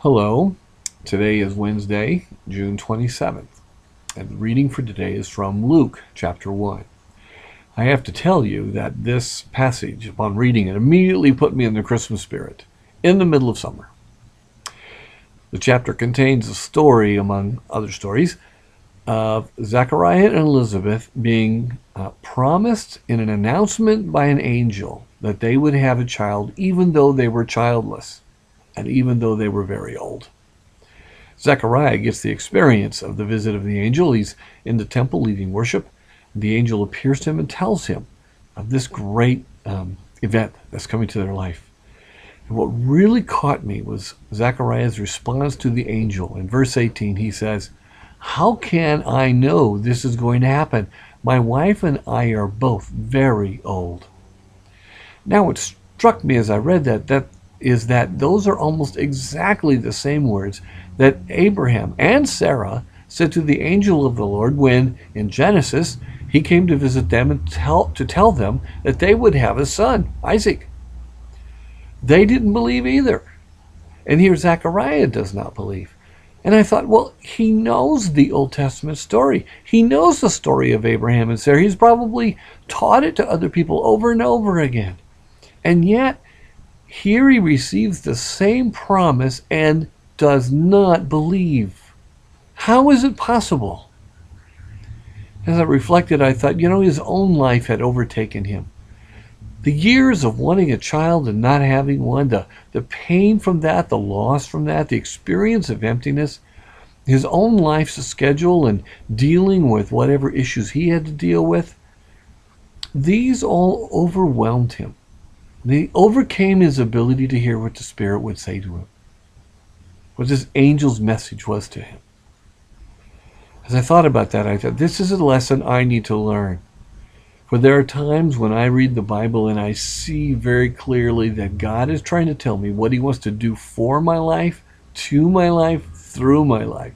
Hello, today is Wednesday, June 27th, and the reading for today is from Luke chapter 1. I have to tell you that this passage, upon reading it, immediately put me in the Christmas spirit, in the middle of summer. The chapter contains a story, among other stories, of Zechariah and Elizabeth being promised in an announcement by an angel that they would have a child even though they were childless and even though they were very old. Zechariah gets the experience of the visit of the angel. He's in the temple leading worship. The angel appears to him and tells him of this great event that's coming to their life. And what really caught me was Zechariah's response to the angel. In verse 18, he says, "How can I know this is going to happen? My wife and I are both very old." Now, what struck me as I read that is that those are almost exactly the same words that Abraham and Sarah said to the angel of the Lord when, in Genesis, he came to visit them and to tell them that they would have a son, Isaac. They didn't believe either. And here Zechariah does not believe. And I thought, well, he knows the Old Testament story. He knows the story of Abraham and Sarah. He's probably taught it to other people over and over again. And yet, here he receives the same promise and does not believe. How is it possible? As I reflected, I thought, his own life had overtaken him. The years of wanting a child and not having one, the pain from that, the loss from that, the experience of emptiness, his own life's schedule and dealing with whatever issues he had to deal with, these all overwhelmed him. They overcame his ability to hear what the Spirit would say to him, what this angel's message was to him. As I thought about that, I thought, this is a lesson I need to learn. For there are times when I read the Bible and I see very clearly that God is trying to tell me what he wants to do for my life, to my life, through my life.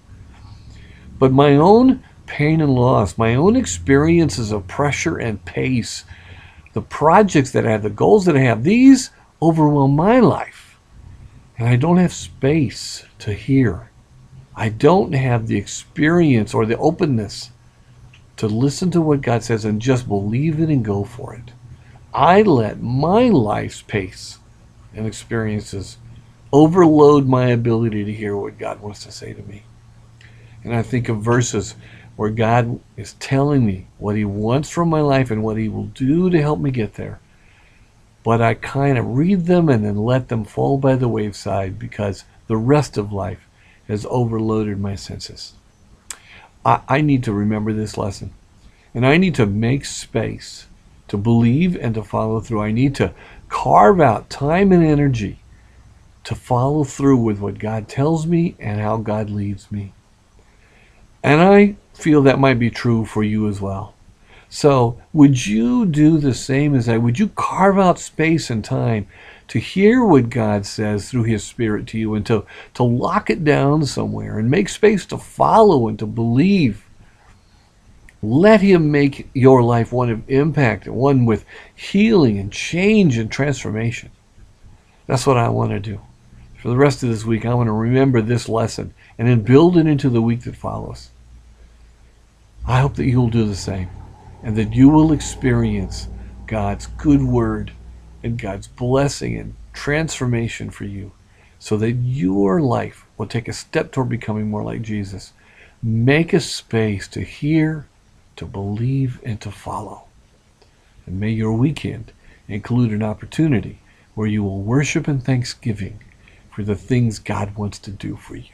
But my own pain and loss, my own experiences of pressure and pace, the projects that I have, the goals that I have, these overwhelm my life. And I don't have space to hear. I don't have the experience or the openness to listen to what God says and just believe it and go for it. I let my life's pace and experiences overload my ability to hear what God wants to say to me. And I think of verses where God is telling me what he wants from my life and what he will do to help me get there. But I kind of read them and then let them fall by the wayside because the rest of life has overloaded my senses. I need to remember this lesson. And I need to make space to believe and to follow through. I need to carve out time and energy to follow through with what God tells me and how God leads me. And I feel that might be true for you as well. So would you do the same as I? Would you carve out space and time to hear what God says through his Spirit to you and to lock it down somewhere and make space to follow and to believe? Let him make your life one of impact, one with healing and change and transformation. That's what I want to do. For the rest of this week, I want to remember this lesson and then build it into the week that follows. I hope that you'll do the same and that you will experience God's good word and God's blessing and transformation for you so that your life will take a step toward becoming more like Jesus. Make a space to hear, to believe, and to follow. And may your weekend include an opportunity where you will worship in thanksgiving for the things God wants to do for you.